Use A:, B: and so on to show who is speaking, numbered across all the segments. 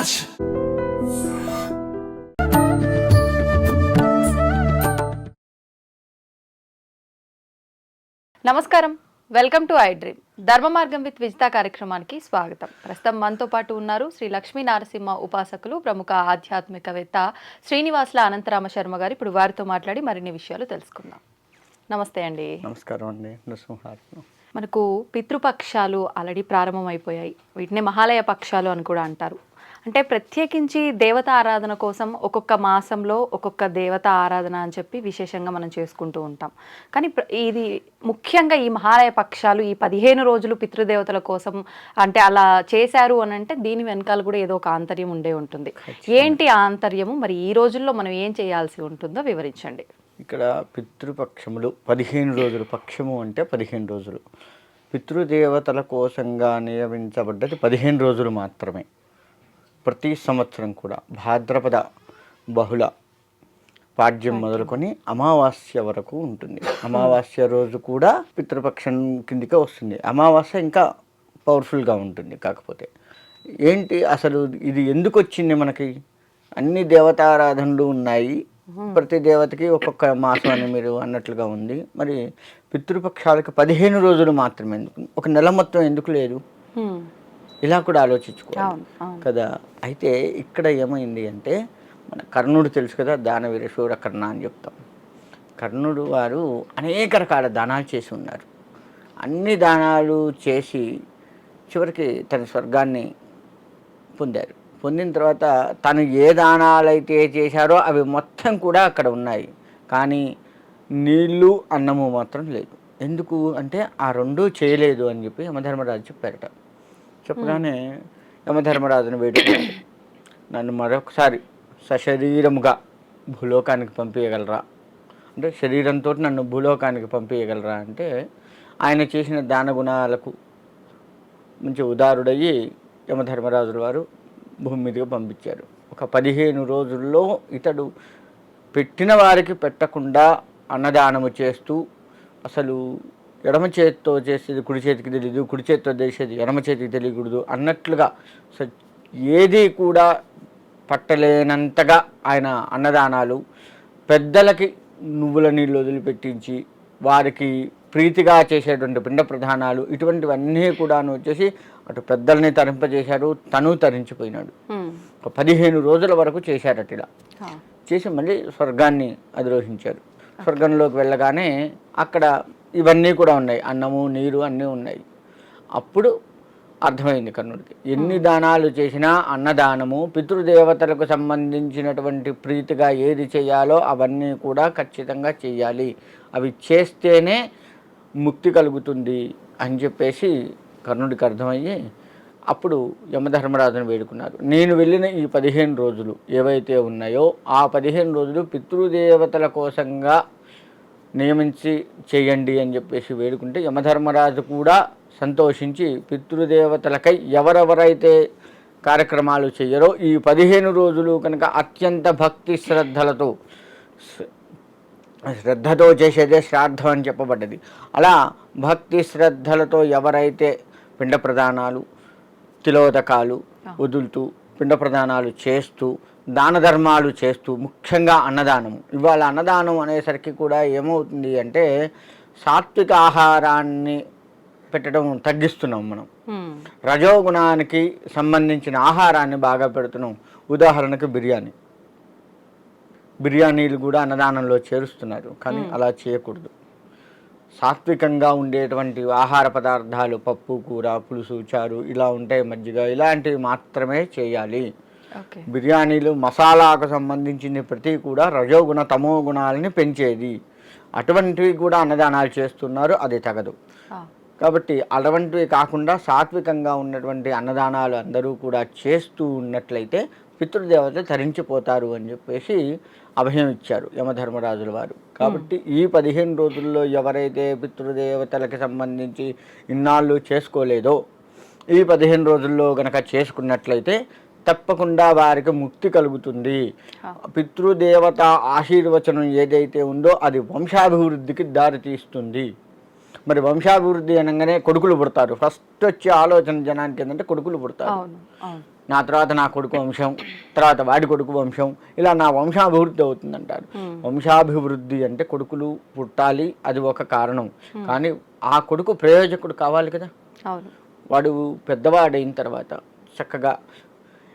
A: Raj!
B: నమస్కారం, welcome to I dream. ధర్మ మార్గం విత్ విజిత కార్యక్రమానికి స్వాగతం. ప్రస్తుతం మనతో పాటు ఉన్నారు శ్రీ లక్ష్మీ నరసింహ ఉపాసకులు, ప్రముఖ ఆధ్యాత్మికవేత్త శ్రీనివాసుల అనంతరామ శర్మ గారు. ఇప్పుడు వారితో మాట్లాడి మరిన్ని విషయాలు తెలుసుకుందాం. నమస్తే అండి.
C: నమస్కారం అండి. నరసింహారావు.
B: మనకు పితృపక్షాలు ఆల్రెడీ ప్రారంభమైపోయాయి. వీటిని మహాలయ పక్షాలు అని కూడా అంటారు. అంటే ప్రత్యేకించి దేవత ఆరాధన కోసం ఒక్కొక్క మాసంలో ఒక్కొక్క దేవత ఆరాధన అని చెప్పి విశేషంగా మనం చేసుకుంటూ ఉంటాం. కానీ ఇది ముఖ్యంగా ఈ మహాలయ పక్షాలు ఈ 15 రోజులు పితృదేవతల కోసం అంటే అలా చేశారు అని అంటే దీని వెనకాల కూడా ఏదో ఒక ఆంతర్యం ఉండే ఉంటుంది. ఏంటి ఆంతర్యము? మరి ఈ రోజుల్లో మనం ఏం చేయాల్సి ఉంటుందో వివరించండి.
C: ఇక్కడ పితృపక్షములు 15 రోజులు. పక్షము అంటే 15 రోజులు. పితృదేవతల కోసంగా నియమించబడ్డది 15 రోజులు మాత్రమే. ప్రతి సంవత్సరం కూడా భాద్రపద బహుళ పాడ్యం మొదలుకొని అమావాస్య వరకు ఉంటుంది. అమావాస్య రోజు కూడా పితృపక్షం కిందికే వస్తుంది. అమావాస్య ఇంకా పవర్ఫుల్గా ఉంటుంది. కాకపోతే ఏంటి అసలు ఇది ఎందుకు వచ్చింది? మనకి అన్ని దేవతారాధనలు ఉన్నాయి, ప్రతి దేవతకి ఒక్కొక్క మాసం అని మీరు అన్నట్లుగా ఉంది. మరి పితృపక్షాలకు 15 రోజులు మాత్రమే ఎందుకు? ఒక నెల మొత్తం ఎందుకు లేదు? ఇలా కూడా ఆలోచించుకోవాలి కదా. అయితే ఇక్కడ ఏమైంది అంటే, మన కర్ణుడు తెలుసు కదా, దానవీర శూర కర్ణ అని చెప్తాం. కర్ణుడు వారు అనేక రకాల దానాలు చేసి ఉన్నారు. అన్ని దానాలు చేసి చివరికి తన స్వర్గాన్ని పొందారు. పొందిన తర్వాత తను ఏ దానాలైతే చేశారో అవి మొత్తం కూడా అక్కడ ఉన్నాయి. కానీ నీళ్ళు అన్నము మాత్రం లేదు. ఎందుకు అంటే ఆ రెండూ చేయలేదు అని చెప్పి యమధర్మరాజు చెప్పారట. చెప్పగానే యమధర్మరాజును వేడుకున్నాడు, నన్ను మరొకసారి సశరీరముగా భూలోకానికి పంపించగలరా అంటే, శరీరంతో నన్ను భూలోకానికి పంపించగలరా అంటే, ఆయన చేసిన దాన గుణాలకు మంచి ఉదారుడయ్యి యమధర్మరాజుల వారు భూమి మీదుగా పంపించారు. ఒక 15 రోజుల్లో ఇతడు పెట్టిన వారికి పెట్టకుండా అన్నదానము చేస్తూ, అసలు ఎడమ చేతితో చేసేది కుడి చేతికి తెలియదు, కుడి చేతితో చేసేది ఎడమ చేతికి తెలియకూడదు అన్నట్లుగా ఏది కూడా పట్టలేనంతగా ఆయన అన్నదానాలు, పెద్దలకి నువ్వుల నీళ్ళు వదిలిపెట్టించి వారికి ప్రీతిగా చేసేటువంటి పిండ ప్రధానాలు, ఇటువంటివన్నీ కూడాను వచ్చేసి అటు పెద్దల్ని తరింపజేశారు, తను తరించిపోయినాడు. ఒక 15 రోజుల వరకు చేశారట. ఇలా చేసి మళ్ళీ స్వర్గాన్ని అధిరోహించారు. స్వర్గంలోకి వెళ్ళగానే అక్కడ ఇవన్నీ కూడా ఉన్నాయి, అన్నము నీరు అన్నీ ఉన్నాయి. అప్పుడు అర్థమైంది కర్ణుడికి, ఎన్ని దానాలు చేసినా అన్నదానము పితృదేవతలకు సంబంధించినటువంటి ప్రీతిగా ఏది చేయాలో అవన్నీ కూడా ఖచ్చితంగా చేయాలి, అవి చేస్తేనే ముక్తి కలుగుతుంది అని చెప్పేసి కర్ణుడికి అర్థమయ్యి అప్పుడు యమధర్మరాజును వేడుకున్నారు. నేను వెళ్ళిన ఈ 15 రోజులు ఏవైతే ఉన్నాయో ఆ 15 రోజులు పితృదేవతల కోసంగా నియమించి చేయండి అని చెప్పేసి వేడుకుంటే యమధర్మరాజు కూడా సంతోషించి పితృదేవతలకై ఎవరెవరైతే కార్యక్రమాలు చేయరో ఈ 15 రోజులు కనుక అత్యంత భక్తి శ్రద్ధతో చేసేదే శ్రాద్ధం అని చెప్పబడ్డది. అలా భక్తి శ్రద్ధలతో ఎవరైతే పిండ ప్రదానాలు, తిలోదకాలు వదులుతూ పిండ ప్రదానాలు చేస్తూ దాన ధర్మాలు చేస్తూ, ముఖ్యంగా అన్నదానము. ఇవాళ అన్నదానం అనేసరికి కూడా ఏమవుతుంది అంటే సాత్విక ఆహారాన్ని పెట్టడం తగ్గిస్తున్నాం మనం, రజోగుణానికి సంబంధించిన ఆహారాన్ని బాగా పెడుతున్నాం. ఉదాహరణకు బిర్యానీలు కూడా అన్నదానంలో చేరుస్తున్నారు. కానీ అలా చేయకూడదు. సాత్వికంగా ఉండేటువంటి ఆహార పదార్థాలు, పప్పు, కూర, పులుసు, చారు ఇలా ఉంటాయి, మజ్జిగ, ఇలాంటివి మాత్రమే చేయాలి. బిర్యానీలు మసాలాకు సంబంధించిన ప్రతి కూడా రజోగుణ తమో గుణాలని పెంచేది, అటువంటివి కూడా అన్నదానాలు చేస్తున్నారు, అది తగదు. కాబట్టి అటువంటివి కాకుండా సాత్వికంగా ఉన్నటువంటి అన్నదానాలు అందరూ కూడా చేస్తూ ఉన్నట్లయితే పితృదేవతలు తరించిపోతారు అని చెప్పేసి అభయం ఇచ్చారు యమధర్మరాజుల వారు. కాబట్టి ఈ 15 రోజుల్లో ఎవరైతే పితృదేవతలకు సంబంధించి ఇన్నాళ్ళు చేసుకోలేదో ఈ 15 రోజుల్లో గనక చేసుకున్నట్లయితే తప్పకుండా వారికి ముక్తి కలుగుతుంది. పితృదేవత ఆశీర్వచనం ఏదైతే ఉందో అది వంశాభివృద్ధికి దారితీస్తుంది. మరి వంశాభివృద్ధి అనగానే కొడుకులు పుడతారు. ఫస్ట్ వచ్చే ఆలోచన జనానికి ఏంటంటే కొడుకులు పుడతారు.
B: అవును అవును
C: నా తర్వాత నా కొడుకు వంశం, తర్వాత వాడి కొడుకు వంశం, ఇలా నా వంశాభివృద్ధి అవుతుందంటారు. వంశాభివృద్ధి అంటే కొడుకులు పుట్టాలి, అది ఒక కారణం. కానీ ఆ కొడుకు ప్రయోజకుడు కావాలి కదా.
B: అవును
C: వాడు పెద్దవాడైన తర్వాత చక్కగా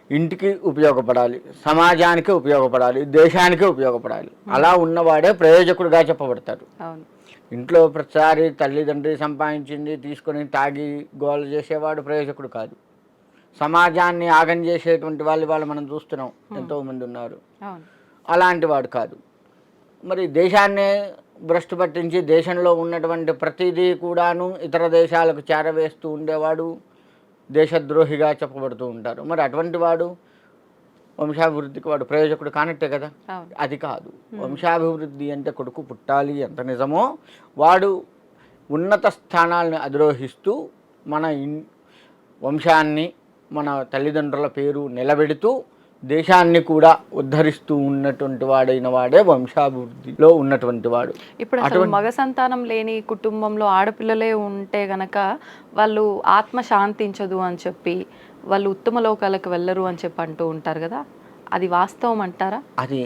C: ఇంటికి ఉపయోగపడాలి, సమాజానికి ఉపయోగపడాలి, దేశానికి ఉపయోగపడాలి. అలా ఉన్నవాడే ప్రయోజకుడుగా చెప్పబడతారు.
B: అవును
C: ఇంట్లో ప్రతిసారి తల్లిదండ్రి సంపాదించింది తీసుకొని తాగి గోల చేసేవాడు ప్రయోజకుడు కాదు. సమాజాన్ని ఆగం చేసేటువంటి వాళ్ళు మనం చూస్తున్నాం, ఎంతోమంది ఉన్నారు.
B: అవును
C: అలాంటి వాడు కాదు. మరి దేశాన్నే భ్రష్టు పట్టించి దేశంలో ఉన్నటువంటి ప్రతిదీ కూడాను ఇతర దేశాలకు చేరవేస్తూ ఉండేవాడు దేశద్రోహిగా చెప్పబడుతూ ఉంటారు. మరి అటువంటి వాడు వంశాభివృద్ధికి వాడు ప్రయోజకుడు కానట్టే కదా.
B: అవును
C: అది కాదు. వంశాభివృద్ధి అంటే కొడుకు పుట్టాలి ఎంత నిజమో, వాడు ఉన్నత స్థానాలను అధిరోహిస్తూ మన వంశాన్ని, మన తల్లిదండ్రుల పేరు నిలబెడుతూ దేశాన్ని కూడా ఉద్ధరిస్తూ ఉన్నటువంటి వాడైన వాడే వంశాభివృద్ధిలో ఉన్నటువంటి వాడు.
B: ఇప్పుడు అసలు మగ సంతానం లేని కుటుంబంలో ఆడపిల్లలే ఉంటే గనక వాళ్ళు ఆత్మ శాంతించదు అని చెప్పి, వాళ్ళు ఉత్తమ లోకాలకు వెళ్ళరు అని చెప్పి అంటూ ఉంటారు కదా, అది వాస్తవం అంటారా?
C: అది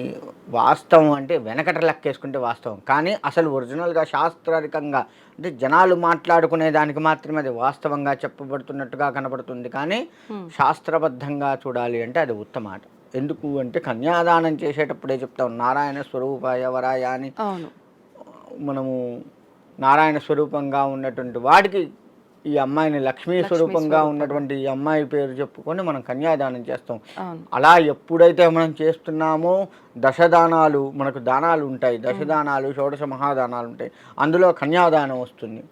C: వాస్తవం అంటే వెనకట లెక్కేసుకుంటే వాస్తవం. కానీ అసలు ఒరిజినల్గా శాస్త్రీయంగా అంటే జనాలు మాట్లాడుకునే దానికి మాత్రమే అది వాస్తవంగా చెప్పబడుతున్నట్టుగా కనబడుతుంది. కానీ శాస్త్రబద్ధంగా చూడాలి అంటే అది ఉత్తమాట. ఎందుకు అంటే కన్యాదానం చేసేటప్పుడే చెప్తాం నారాయణ స్వరూపాయ వరాయ అని. మనము నారాయణ స్వరూపంగా ఉన్నటువంటి వాడికి ఈ అమ్మాయిని లక్ష్మీ స్వరూపంగా ఉన్నటువంటి ఈ అమ్మాయి పేరు చెప్పుకొని మనం కన్యాదానం చేస్తాం. అలా ఎప్పుడైతే మనం చేస్తున్నామో దశదానాలు, మనకు దానాలు ఉంటాయి, దశదానాలు, షోడశ మహాదానాలు ఉంటాయి, అందులో కన్యాదానం వస్తుంది.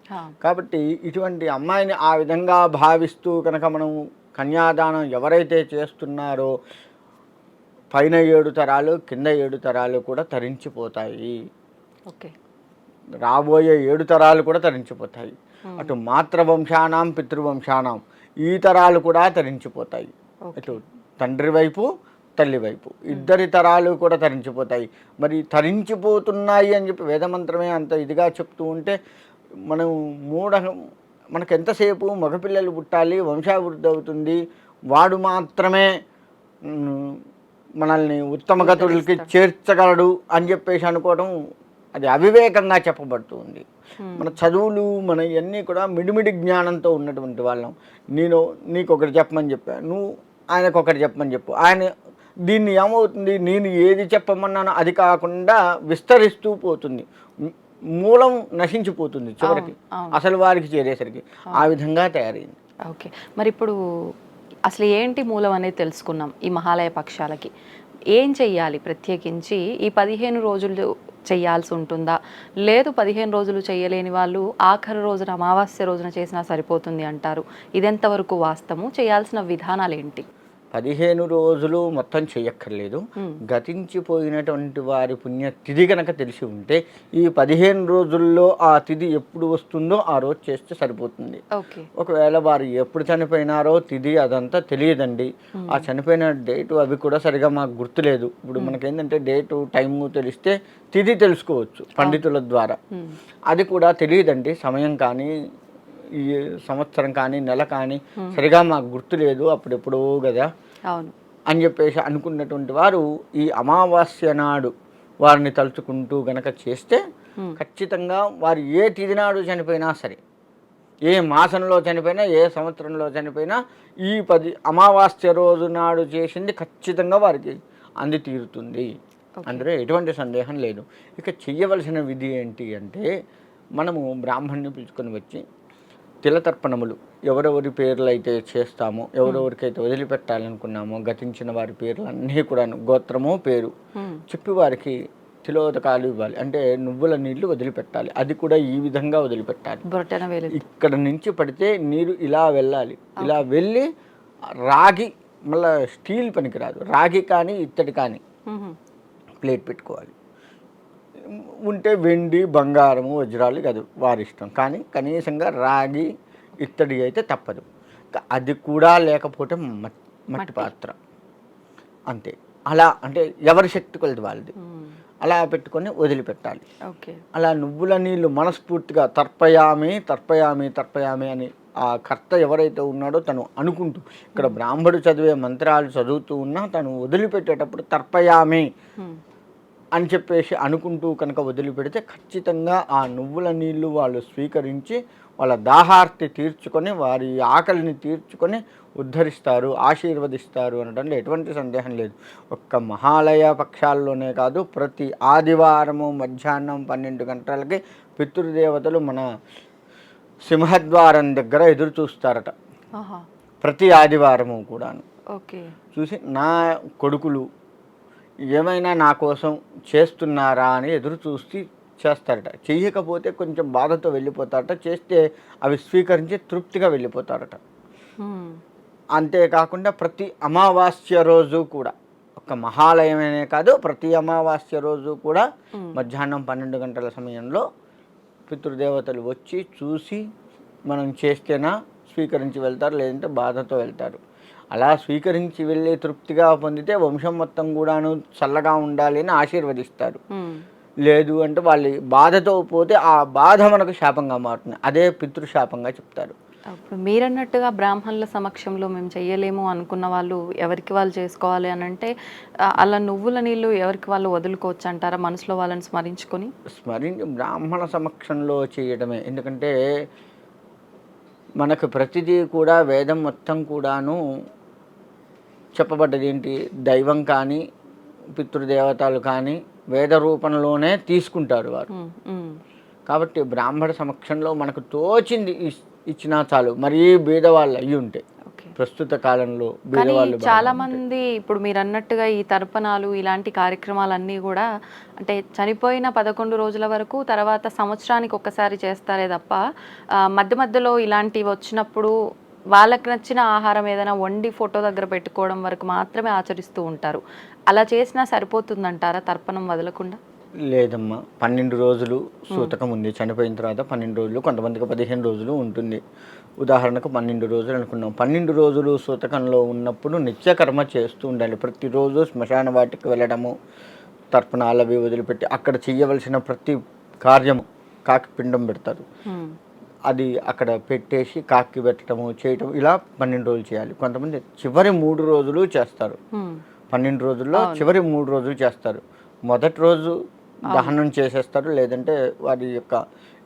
C: కాబట్టి ఇటువంటి అమ్మాయిని ఆ విధంగా భావిస్తూ కనుక మనం కన్యాదానం ఎవరైతే చేస్తున్నారో పైన 7 తరాలు కింద 7 తరాలు కూడా తరించిపోతాయి.
B: ఓకే,
C: రాబోయే 7 తరాలు కూడా తరించిపోతాయి. అటు మాతృవంశానాం పితృవంశానాం ఈ తరాలు కూడా తరించిపోతాయి. అటు తండ్రి వైపు తల్లి వైపు ఇద్దరి తరాలు కూడా తరించిపోతాయి. మరి తరించిపోతున్నాయి అని చెప్పి వేదమంత్రమే అంత ఇదిగా చెప్తూ ఉంటే మనం మనకు ఎంతసేపు మగపిల్లలు పుట్టాలి, వంశాభివృద్ధి అవుతుంది, వాడు మాత్రమే మనల్ని ఉత్తమ గతులకి చేర్చగలడు అని చెప్పేసి అనుకోవడం అది అవివేకంగా చెప్పబడుతుంది. మన చదువులు మన ఇవన్నీ కూడా మిడిమిడి జ్ఞానంతో ఉన్నటువంటి వాళ్ళం. నీకు ఒకటి చెప్పమని చెప్పా, నువ్వు ఆయనకు ఒకటి చెప్పమని చెప్పు. ఆయన దీన్ని ఏమవుతుంది, నేను ఏది చెప్పమన్నానో అది కాకుండా విస్తరిస్తూ పోతుంది, మూలం నశించిపోతుంది చివరికి అసలు వారికి చేరేసరికి. ఆ విధంగా తయారైంది.
B: ఓకే, మరి ఇప్పుడు అసలు ఏంటి మూలం అనేది తెలుసుకున్నాం. ఈ మహాలయ పక్షాలకి ఏం చెయ్యాలి ప్రత్యేకించి? ఈ 15 రోజులు చేయాల్సి ఉంటుందా, లేదు 15 రోజులు చేయలేని వాళ్ళు ఆఖరి రోజున అమావాస్య రోజున చేసినా సరిపోతుంది అంటారు. ఇదెంతవరకు వాస్తవము? చేయాల్సిన విధానాలు ఏంటి?
C: 15 రోజులు మొత్తం చేయక్కర్లేదు. గతించిపోయినటువంటి వారి పుణ్య తిథి కనుక తెలిసి ఉంటే ఈ 15 రోజుల్లో ఆ తిథి ఎప్పుడు వస్తుందో ఆ రోజు చేస్తే సరిపోతుంది. ఒకవేళ వారు ఎప్పుడు చనిపోయినారో తిథి అదంతా తెలియదండి, ఆ చనిపోయిన డేటు అవి కూడా సరిగా మాకు గుర్తులేదు. ఇప్పుడు మనకేంటంటే డేటు టైము తెలిస్తే తిథి తెలుసుకోవచ్చు పండితుల ద్వారా. అది కూడా తెలియదండి, సమయం కానీ ఈ సంవత్సరం కానీ నెల కానీ సరిగా మాకు గుర్తులేదు, అప్పుడెప్పుడో కదా అని చెప్పేసి అనుకున్నటువంటి వారు ఈ అమావాస్య నాడు వారిని తలుచుకుంటూ గనక చేస్తే ఖచ్చితంగా వారు ఏ తిథి నాడు చనిపోయినా సరే, ఏ మాసంలో చనిపోయినా, ఏ సంవత్సరంలో చనిపోయినా ఈ అమావాస్య రోజు నాడు చేసింది ఖచ్చితంగా వారికి అంది తీరుతుంది. అందులో ఎటువంటి సందేహం లేదు. ఇక చెయ్యవలసిన విధి ఏంటి అంటే, మనము బ్రాహ్మణ్ణి పిలుచుకొని వచ్చి తిలతర్పణములు ఎవరెవరి పేర్లు అయితే చేస్తామో, ఎవరెవరికైతే వదిలిపెట్టాలనుకున్నామో గతించిన వారి పేర్లు అన్నీ కూడా గోత్రము పేరు చెప్పి వారికి తిలోదకాలు ఇవ్వాలి. అంటే నువ్వుల నీళ్లు వదిలిపెట్టాలి. అది కూడా ఈ విధంగా వదిలిపెట్టాలి. ఇక్కడ నుంచి పడితే నీరు ఇలా వెళ్ళాలి, ఇలా వెళ్ళి రాగి, మళ్ళీ స్టీల్ పనికిరాదు, రాగి కానీ ఇత్తడి కానీ ప్లేట్ పెట్టుకోవాలి. ఉంటే వెండి బంగారము వజ్రాలు కాదు వారి ఇష్టం, కానీ కనీసంగా రాగి ఇత్తడి అయితే తప్పదు. అది కూడా లేకపోతే మట్టి పాత్ర అంతే. అలా అంటే ఎవరి శక్తి కొలది వాళ్ళది. అలా పెట్టుకొని వదిలిపెట్టాలి.
B: ఓకే.
C: అలా నువ్వుల నీళ్ళు మనస్ఫూర్తిగా తర్పయామి తర్పయామి తర్పయామి అని ఆ కర్త ఎవరైతే ఉన్నాడో తను అనుకుంటూ, ఇక్కడ బ్రాహ్మడు చదివే మంత్రాలు చదువుతూ ఉన్నా తను వదిలిపెట్టేటప్పుడు తర్పయామి
B: హ్మ్.
C: అని చెప్పేసి అనుకుంటూ కనుక వదిలిపెడితే ఖచ్చితంగా ఆ నువ్వుల నీళ్ళు వాళ్ళు స్వీకరించి వాళ్ళ దాహార్తి తీర్చుకొని వారి ఆకలిని తీర్చుకొని ఉద్ధరిస్తారు, ఆశీర్వదిస్తారు అనడంలో ఎటువంటి సందేహం లేదు. ఒక్క మహాలయ పక్షాల్లోనే కాదు, ప్రతి ఆదివారము మధ్యాహ్నం 12 గంటలకి పితృదేవతలు మన సింహద్వారం దగ్గర ఎదురు చూస్తారట,
B: ఆహా!
C: ప్రతి ఆదివారము కూడాను.
B: ఓకే.
C: చూసి నా కొడుకులు ఏమైనా నా కోసం చేస్తున్నారా అని ఎదురు చూసి చేస్తారట. చెయ్యకపోతే కొంచెం బాధతో వెళ్ళిపోతారట, చేస్తే అవి స్వీకరించి తృప్తిగా వెళ్ళిపోతారట.
B: హ్మ్.
C: అంతేకాకుండా ప్రతి అమావాస్య రోజు కూడా, ఒక మహాలయమనే కాదు ప్రతి అమావాస్య రోజు కూడా మధ్యాహ్నం 12 గంటల సమయంలో పితృదేవతలు వచ్చి చూసి మనం చేస్తేనా స్వీకరించి వెళ్తారు, లేదంటే బాధతో వెళ్తారు. అలా స్వీకరించి వెళ్ళి తృప్తిగా పొందితే వంశం మొత్తం కూడాను చల్లగా ఉండాలి అని ఆశీర్వదిస్తారు.
B: హ్మ్.
C: లేదు అంటే వాళ్ళు బాధతో పోతే ఆ బాధ మనకు శాపంగా మారుతుంది, అదే పితృశాపంగా చెప్తారు.
B: అప్పుడు మీరన్నట్టుగా బ్రాహ్మణుల సమక్షంలో మేము చెయ్యలేము అనుకున్న వాళ్ళు ఎవరికి వాళ్ళు చేసుకోవాలి అని అంటే అలా నువ్వుల నీళ్ళు ఎవరికి వాళ్ళు వదులుకోవచ్చు అంటారా, మనసులో వాళ్ళని స్మరించుకొని?
C: స్మరించి బ్రాహ్మణ సమక్షంలో చేయడమే. ఎందుకంటే మనకు ప్రతిదీ కూడా వేదం మొత్తం కూడాను చెప్పబడ్డది ఏంటి, దైవం కానీ పితృదేవతలు కానీ వేద రూపంలోనే తీసుకుంటారు వారు.
B: హ్మ్. హ్మ్.
C: కాబట్టి బ్రాహ్మణ సమక్షంలో మనకు తోచింది ఇచ్చినా చాలు, మరీ బీదవాళ్ళు అయ్యి ఉంటే,
B: ఓకే.
C: ప్రస్తుత కాలంలో
B: కానీ
C: బీదవాళ్ళు
B: చాలా మంది ఇప్పుడు మీరు అన్నట్టుగా ఈ తర్పణాలు ఇలాంటి కార్యక్రమాలన్నీ కూడా అంటే చనిపోయిన 11 రోజుల వరకు, తర్వాత సంవత్సరానికి ఒక్కసారి చేస్తారే తప్ప మధ్య మధ్యలో ఇలాంటివి వచ్చినప్పుడు వాళ్ళకి నచ్చిన ఆహారం ఏదైనా వండి ఫోటో దగ్గర పెట్టుకోవడం వరకు మాత్రమే ఆచరిస్తూ ఉంటారు. అలా చేసినా సరిపోతుందంటారా తర్పణం వదలకుండా?
C: లేదమ్మా, 12 రోజులు సూతకం ఉంది. చనిపోయిన తర్వాత 12 రోజులు, కొంతమందికి 15 రోజులు ఉంటుంది. ఉదాహరణకు 12 రోజులు అనుకున్నాం. 12 రోజులు సూతకంలో ఉన్నప్పుడు నిత్యకర్మ చేస్తూ ఉండాలి. ప్రతిరోజు శ్మశాన వాటికి వెళ్ళడము, తర్పణాలు అవి వదిలిపెట్టి అక్కడ చేయవలసిన ప్రతి కార్యము, కాకి పిండం పెడతారు,
B: హ్మ్.
C: అది అక్కడ పెట్టేసి కాకి పెట్టడము చేయటం, ఇలా 12 రోజులు చేయాలి. కొంతమంది చివరి 3 రోజులు చేస్తారు.
B: హ్మ్.
C: 12 రోజుల్లో చివరి 3 రోజులు చేస్తారు. మొదటి రోజు దహనం చేసేస్తారు, లేదంటే వారి యొక్క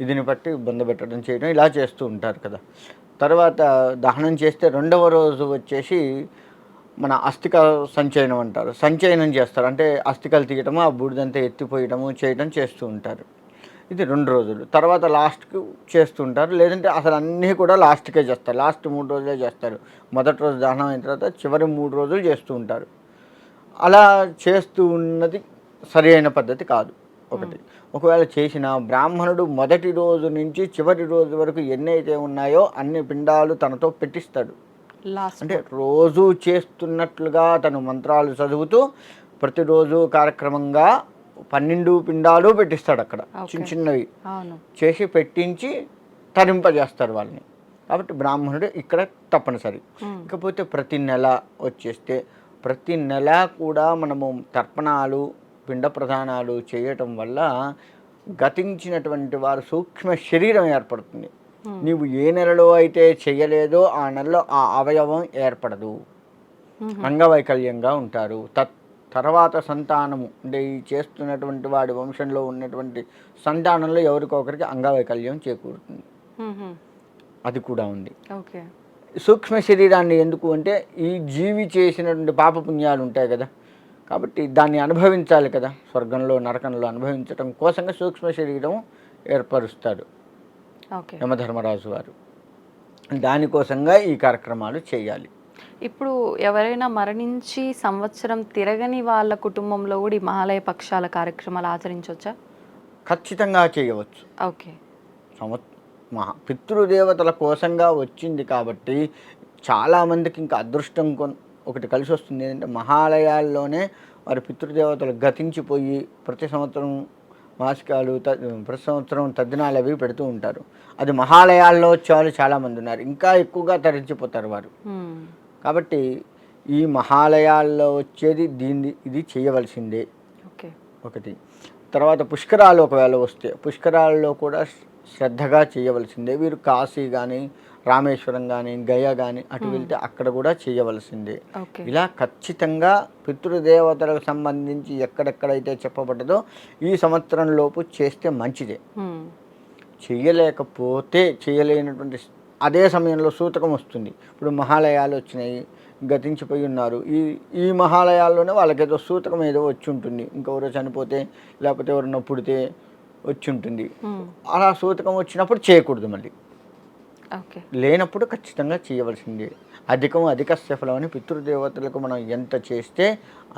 C: ఇదిని బట్టి బొంద పెట్టడం చేయడం ఇలా చేస్తూ ఉంటారు కదా. తర్వాత దహనం చేస్తే రెండవ రోజు వచ్చేసి మన అస్థిక సంచయనం అంటారు, సంచయనం చేస్తారు. అంటే అస్థికలు తీయటము, ఆ బూడిదంతా ఎత్తిపోయడము చేయడం చేస్తూ ఉంటారు. ఇది 2 రోజులు. తర్వాత లాస్ట్కి చేస్తుంటారు, లేదంటే అసలు అన్నీ కూడా లాస్ట్కే చేస్తారు. లాస్ట్ 3 రోజులే చేస్తారు. మొదటి రోజు దహనం అయిన తర్వాత చివరి 3 రోజులు చేస్తూ ఉంటారు. అలా చేస్తూ ఉన్నది సరి అయిన పద్ధతి కాదు. ఒకటి, ఒకవేళ చేసిన బ్రాహ్మణుడు మొదటి రోజు నుంచి చివరి రోజు వరకు ఎన్నైతే ఉన్నాయో అన్ని పిండాలు తనతో పెట్టిస్తాడు.
B: లాస్ట్
C: అంటే రోజు చేస్తున్నట్లుగా తను మంత్రాలు చదువుతూ ప్రతిరోజు కార్యక్రమంగా 12 పిండాలు పెట్టిస్తాడు అక్కడ, చిన్న చిన్నవి
B: అవును.
C: చేసి పెట్టించి తరింపజేస్తారు వాళ్ళని. కాబట్టి బ్రాహ్మణుడు ఇక్కడ తప్పనిసరి. ఇకపోతే ప్రతి నెల వచ్చేస్తే ప్రతి నెల కూడా మనము తర్పణాలు పిండ ప్రదానాలు చేయటం వల్ల గతించినటువంటి వారు సూక్ష్మ శరీరం ఏర్పడుతుంది. నీవు ఏ నెలలో అయితే చేయలేదో ఆ నెలలో ఆ అవయవం ఏర్పడదు, అంగవైకల్యంగా ఉంటారు. తర్వాత సంతానము అంటే ఈ చేస్తున్నటువంటి వాడి వంశంలో ఉన్నటువంటి సంతానంలో ఎవరికొకరికి అంగవైకల్యం చేకూరుతుంది. అది కూడా ఉంది.
B: ఓకే.
C: సూక్ష్మ శరీరాన్ని ఎందుకు అంటే ఈ జీవి చేసినటువంటి పాపపుణ్యాలు ఉంటాయి కదా, కాబట్టి దాన్ని అనుభవించాలి కదా, స్వర్గంలో నరకంలో అనుభవించడం కోసంగా సూక్ష్మ శరీరం ఏర్పరుస్తాడు యమధర్మరాజు వారు. దానికోసంగా ఈ కార్యక్రమాలు చేయాలి.
B: ఇప్పుడు ఎవరైనా మరణించి సంవత్సరం తిరగని వాళ్ళ కుటుంబంలో కూడా ఈ మహాలయ పక్షాల కార్యక్రమాలు ఆచరించవచ్చా?
C: ఖచ్చితంగా చేయవచ్చు.
B: ఓకే.
C: పితృదేవతల కోసంగా వచ్చింది కాబట్టి చాలామందికి ఇంకా అదృష్టం ఒకటి కలిసి వస్తుంది. ఏంటంటే మహాలయాల్లోనే వారి పితృదేవతలు గతించిపోయి ప్రతి సంవత్సరం మాసికాలు ప్రతి సంవత్సరం తద్దినాలు అవి పెడుతూ ఉంటారు. అది మహాలయాల్లో వచ్చేవాళ్ళు చాలామంది ఉన్నారు, ఇంకా ఎక్కువగా తరించిపోతారు వారు. కాబట్టి ఈ మహాలయాల్లో వచ్చేది ఇది చేయవలసిందే.
B: ఓకే.
C: ఒకటి. తర్వాత పుష్కరాలు ఒకవేళ వస్తే పుష్కరాల్లో కూడా శ్రద్ధగా చేయవలసిందే. వీరు కాశీ కానీ, రామేశ్వరం కానీ, గయా కానీ అటు వెళ్తే అక్కడ కూడా చేయవలసిందే.
B: ఓకే.
C: ఇలా ఖచ్చితంగా పితృదేవతలకు సంబంధించి ఎక్కడెక్కడైతే చెప్పబడ్డదో ఈ సంవత్సరం లోపు చేస్తే మంచిదే. చేయలేకపోతే చేయలేనటువంటి అదే సమయంలో సూతకం వస్తుంది. ఇప్పుడు మహాలయాలు వచ్చినాయి, గతించిపోయి ఉన్నారు. ఈ మహాలయాల్లోనే వాళ్ళకేదో సూతకం ఏదో వచ్చి ఉంటుంది. ఇంకెవరో చనిపోతే లేకపోతే ఎవరన్నా పుడితే వచ్చి ఉంటుంది. అలా సూతకం వచ్చినప్పుడు చేయకూడదు. మళ్ళీ
B: ఓకే.
C: లేనప్పుడు ఖచ్చితంగా చేయవలసిందే. అధిక సఫలం అని పితృదేవతలకు మనం ఎంత చేస్తే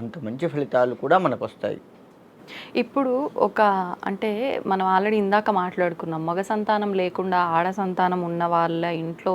C: అంత మంచి ఫలితాలు కూడా మనకు వస్తాయి.
B: ఇప్పుడు అంటే మనం ఆల్రెడీ ఇందాక మాట్లాడుకున్నాం, మగ సంతానం లేకుండా ఆడ సంతానం ఉన్న వాళ్ళ ఇంట్లో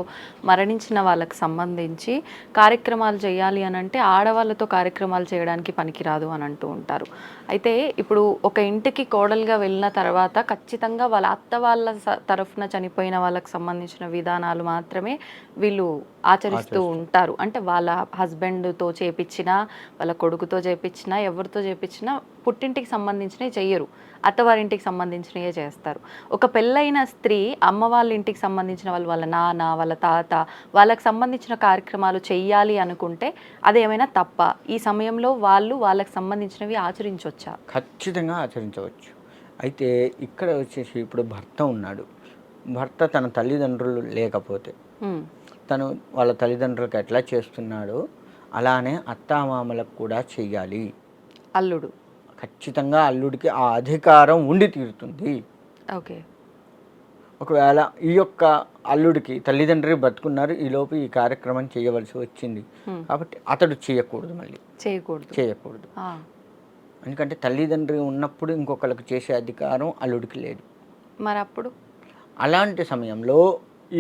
B: మరణించిన వాళ్ళకి సంబంధించి కార్యక్రమాలు చేయాలి అని అంటే ఆడవాళ్ళతో కార్యక్రమాలు చేయడానికి పనికిరాదు అని అంటూ ఉంటారు. అయితే ఇప్పుడు ఒక ఇంటికి కోడలుగా వెళ్ళిన తర్వాత ఖచ్చితంగా వాళ్ళ అత్త వాళ్ళ తరఫున చనిపోయిన వాళ్ళకి సంబంధించిన విధానాలు మాత్రమే వీళ్ళు ఆచరిస్తూ ఉంటారు. అంటే వాళ్ళ హస్బెండ్తో చేపించినా, వాళ్ళ కొడుకుతో చేపించినా, ఎవరితో చేపించినా పుట్టింటికి సంబంధించినవి చెయ్యరు, అత్తవారింటికి సంబంధించినవే చేస్తారు. ఒక పెళ్ళైన స్త్రీ అమ్మ వాళ్ళ ఇంటికి సంబంధించిన వాళ్ళ నాన్న, వాళ్ళ తాత, వాళ్ళకి సంబంధించిన కార్యక్రమాలు చెయ్యాలి అనుకుంటే అదేమైనా తప్ప? ఈ సమయంలో వాళ్ళకి సంబంధించినవి ఆచరించవచ్చా?
C: ఖచ్చితంగా ఆచరించవచ్చు. అయితే ఇక్కడ వచ్చేసి ఇప్పుడు భర్త ఉన్నాడు. భర్త తన తల్లిదండ్రులు లేకపోతే తను వాళ్ళ తల్లిదండ్రులకు ఎట్లా చేస్తున్నాడో అలానే అత్తామామలకు కూడా చెయ్యాలి.
B: అల్లుడు
C: ఖచ్చితంగా అల్లుడికి ఆ అధికారం ఉండి తీరుతుంది.
B: ఓకే.
C: ఒకవేళ ఈ యొక్క అల్లుడికి తల్లిదండ్రులు బతుకున్నారు, ఈలోపు ఈ కార్యక్రమం చేయవలసి వచ్చింది కాబట్టి అతడు చేయకూడదు, మళ్ళీ చేయకూడదు. ఎందుకంటే తల్లిదండ్రులు ఉన్నప్పుడు ఇంకొకరికి చేసే అధికారం అల్లుడికి లేదు.
B: మరి అప్పుడు
C: అలాంటి సమయంలో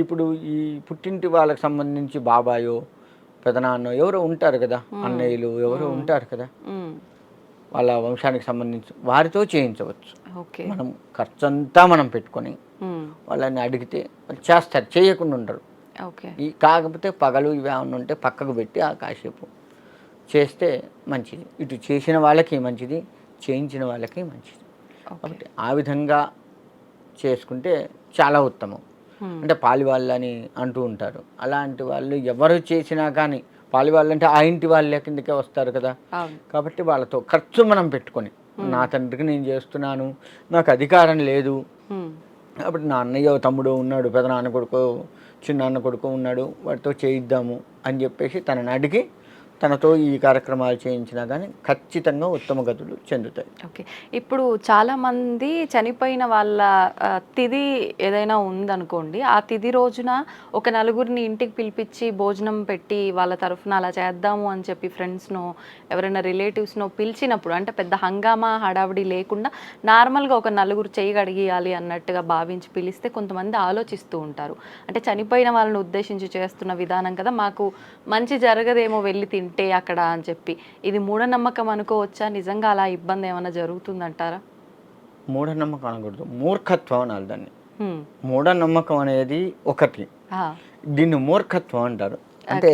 C: ఇప్పుడు ఈ పుట్టింటి వాళ్ళకి సంబంధించి బాబాయో పెదనాన్నో ఎవరో ఉంటారు కదా, అన్నయ్యలు ఎవరో ఉంటారు కదా, వాళ్ళ వంశానికి సంబంధించి వారితో చేయించవచ్చు. మనం ఖర్చంతా మనం పెట్టుకొని వాళ్ళని అడిగితే వాళ్ళు చేస్తారు, చేయకుండా ఉండరు. కాకపోతే పగలు ఇవి ఏమన్నా ఉంటే పక్కకు పెట్టి ఆ కాసేపు చేస్తే మంచిది. ఇటు చేసిన వాళ్ళకి మంచిది, చేయించిన వాళ్ళకి మంచిది. కాబట్టి ఆ విధంగా చేసుకుంటే చాలా ఉత్తమం. అంటే పాలివాళ్ళని అంటూ ఉంటారు. అలాంటి వాళ్ళు ఎవరు చేసినా కానీ పాలివాళ్ళు అంటే ఆ ఇంటి వాళ్ళ కిందకే వస్తారు కదా. కాబట్టి వాళ్ళతో ఖర్చు మనం పెట్టుకొని నా తండ్రికి నేను చేస్తున్నాను, నాకు అధికారం లేదు కాబట్టి నా అన్నయ్య తమ్ముడు ఉన్నాడు, పెదనాన్న కొడుకు చిన్నాన్న కొడుకు ఉన్నాడు, వాటితో చేయిద్దాము అని చెప్పేసి తనని అడిగి తనతో ఈ కార్యక్రమాలు చేయించినా కానీ ఖచ్చితంగా ఉత్తమ గతులు చెందుతాయి.
B: ఓకే. ఇప్పుడు చాలామంది చనిపోయిన వాళ్ళ తిథి ఏదైనా ఉందనుకోండి, ఆ తిథి రోజున ఒక నలుగురిని ఇంటికి పిలిపించి భోజనం పెట్టి వాళ్ళ తరఫున అలా చేద్దాము అని చెప్పి ఫ్రెండ్స్నో ఎవరైనా రిలేటివ్స్నో పిలిచినప్పుడు, అంటే పెద్ద హంగామా హడావిడి లేకుండా నార్మల్గా ఒక నలుగురు చేయి కడిగియాలి అన్నట్టుగా భావించి పిలిస్తే కొంతమంది ఆలోచిస్తూ ఉంటారు. అంటే చనిపోయిన వాళ్ళని ఉద్దేశించి చేస్తున్న విధానం కదా, మాకు మంచి జరగదేమో వెళ్ళి తింటే అక్కడ అని చెప్పి, ఇది మూఢనమ్మకం అనుకోవచ్చా? నిజంగా అలా ఇబ్బంది ఏమైనా జరుగుతుందంటారా?
C: మూఢనమ్మకం అనకూడదు, మూర్ఖత్వం అనాలి దాన్ని. మూఢనమ్మకం అనేది ఒకటి, దీన్ని మూర్ఖత్వం అంటారు. అంటే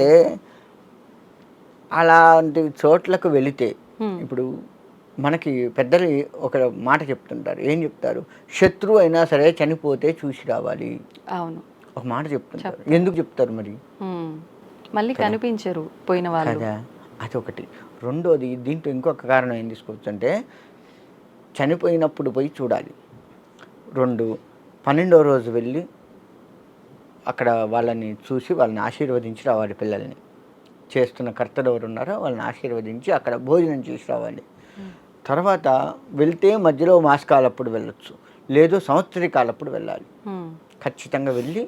C: అలాంటి చోట్లకు వెళితే ఇప్పుడు మనకి పెద్దలు ఒక మాట చెప్తుంటారు. ఏం చెప్తారు? శత్రువు అయినా సరే చనిపోతే చూసి రావాలి. అవును, ఒక మాట చెప్తుంటారు. ఎందుకు చెప్తారు మరి?
B: మళ్ళీ కనిపించరు పోయిన వాళ్ళు
C: కదా, అదొకటి. రెండోది, దీంట్లో ఇంకొక కారణం ఏం తీసుకోవచ్చు అంటే చనిపోయినప్పుడు పోయి చూడాలి. 12వ రోజు వెళ్ళి అక్కడ వాళ్ళని చూసి వాళ్ళని ఆశీర్వదించి రావాలి. పిల్లల్ని చేస్తున్న కర్తలు ఎవరు ఉన్నారో వాళ్ళని ఆశీర్వదించి అక్కడ భోజనం చేసి రావాలి. తర్వాత వెళ్తే మధ్యలో మాసకాలప్పుడు వెళ్ళొచ్చు, లేదు సంవత్సరికాలప్పుడు వెళ్ళాలి. ఖచ్చితంగా వెళ్ళి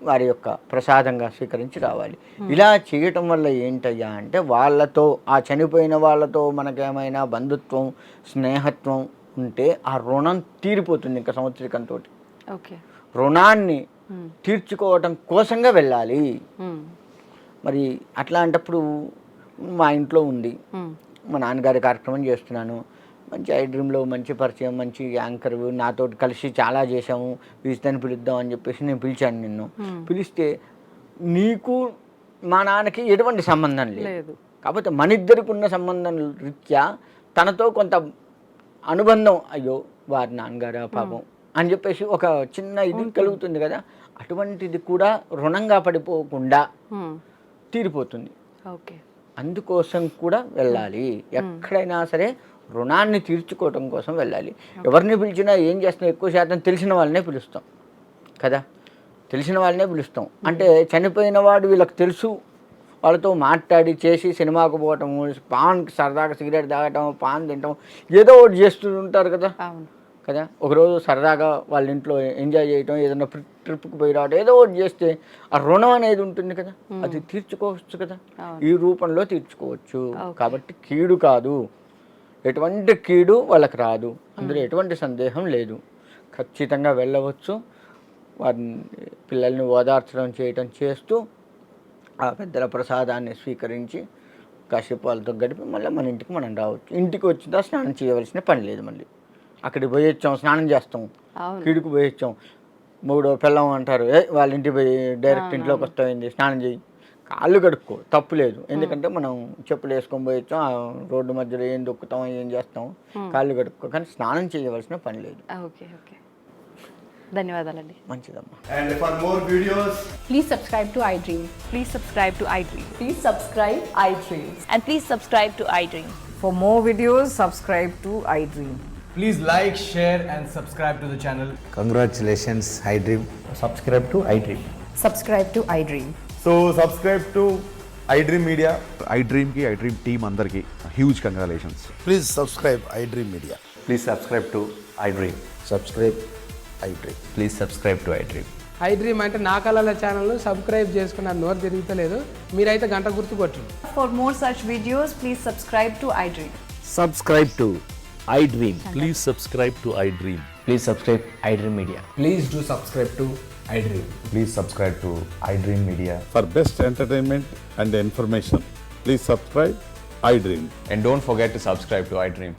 C: వారి యొక్క ప్రసాదంగా స్వీకరించి రావాలి. ఇలా చేయటం వల్ల ఏంటయ్యా అంటే వాళ్ళతో, ఆ చనిపోయిన వాళ్ళతో మనకేమైనా బంధుత్వం స్నేహత్వం ఉంటే ఆ రుణం తీరిపోతుంది. ఇంకా సంవత్సరికంతో రుణాన్ని తీర్చుకోవటం కోసంగా వెళ్ళాలి. మరి అట్లాంటప్పుడు మా ఇంట్లో ఉంది, మా నాన్నగారి కార్యక్రమం చేస్తున్నాను, మంచి ఐ డ్రీమ్లో మంచి పరిచయం, మంచి యాంకర్, నాతో కలిసి చాలా చేసాము, వీస్తాన్ని పిలుద్దాం అని చెప్పేసి నేను పిలిచాను నిన్ను. పిలిస్తే నీకు మా నాన్నకి ఎటువంటి సంబంధం లేదు, కాకపోతే మన ఇద్దరికి ఉన్న సంబంధం రీత్యా తనతో కొంత అనుబంధం, అయ్యో వారి నాన్నగారా పాపం అని చెప్పేసి ఒక చిన్న ఇది కలుగుతుంది కదా, అటువంటిది కూడా రుణంగా పడిపోకుండా తీరిపోతుంది.
B: ఓకే.
C: అందుకోసం కూడా వెళ్ళాలి. ఎక్కడైనా సరే రుణాన్ని తీర్చుకోవటం కోసం వెళ్ళాలి. ఎవరిని పిలిచినా ఏం చేస్తున్నాం, ఎక్కువ శాతం తెలిసిన వాళ్ళనే పిలుస్తాం కదా, తెలిసిన వాళ్ళనే పిలుస్తాం. అంటే చనిపోయిన వాడు వీళ్ళకి తెలుసు, వాళ్ళతో మాట్లాడి చేసి సినిమాకు పోవటము, పాన్ సరదాగా సిగరెట్ తాగటం, పాన్ తినటం, ఏదో ఒకటి చేస్తూ ఉంటారు కదా కదా. ఒకరోజు సరదాగా వాళ్ళ ఇంట్లో ఎంజాయ్ చేయటం, ఏదైనా ట్రిప్కి పోయి రావడం, ఏదో ఒకటి చేస్తే ఆ రుణం అనేది ఉంటుంది కదా, అది తీర్చుకోవచ్చు కదా, ఈ రూపంలో తీర్చుకోవచ్చు. కాబట్టి కీడు కాదు, ఎటువంటి కీడు వాళ్ళకి రాదు, అందులో ఎటువంటి సందేహం లేదు. ఖచ్చితంగా వెళ్ళవచ్చు. వారిని పిల్లల్ని ఓదార్చడం చేయటం చేస్తూ ఆ పెద్దల ప్రసాదాన్ని స్వీకరించి కాసేపు వాళ్ళతో గడిపి మళ్ళీ మన ఇంటికి మనం రావచ్చు. ఇంటికి వచ్చిందా స్నానం చేయవలసిన పని లేదు. మళ్ళీ అక్కడికి పోయి వచ్చాం, స్నానం చేస్తాం, కీడుకు పోయి వచ్చాం, మూడో పిల్లం అంటారు, వాళ్ళ ఇంటికి పోయి డైరెక్ట్ ఇంట్లోకి వస్తాయింది, స్నానం చేయి, కాళ్ళు కడుక్కో, తప్పు లేదు. ఎందుకంటే మనం చెప్పులు వేసుకొని పోయి వచ్చాం, ఆ రోడ్డు మధ్యలో ఏం దొక్కుతాం, ఏం చేస్తాం, కాళ్ళు కడుక్కో, కానీ స్నానం చేయవలసిన పని లేదు.
B: ఓకే ఓకే, ధన్యవాదాలండి.
C: మంచిదమ్మా.
A: And for more videos,
D: Please subscribe to iDream.
E: Please subscribe to iDream.
D: Please subscribe iDream.
E: And please subscribe to iDream.
F: For more videos, subscribe to iDream.
A: please like, share, and subscribe to the channel.
G: Congratulations, iDream.
H: subscribe to iDream.
D: Subscribe to iDream.
A: So subscribe to iDream Media.
I: iDream team అందరికి huge congratulations.
G: Please subscribe iDream Media.
H: Please subscribe to iDream.
G: Subscribe iDream.
H: Please subscribe to iDream.
J: iDream అంటే నా కళల ఛానల్ను subscribe చేసుకున్న నోరు తిరుగుతలేదు, మీరైతే గంట గుర్తు కొట్టండి.
E: For more such videos, please subscribe to iDream.
H: Subscribe to iDream.
K: Please subscribe to iDream.
H: Please subscribe iDream Media.
A: Please do subscribe to iDream.
I: Please subscribe to iDream Media.
K: For best entertainment and information, please subscribe iDream.
H: And don't forget to subscribe to iDream.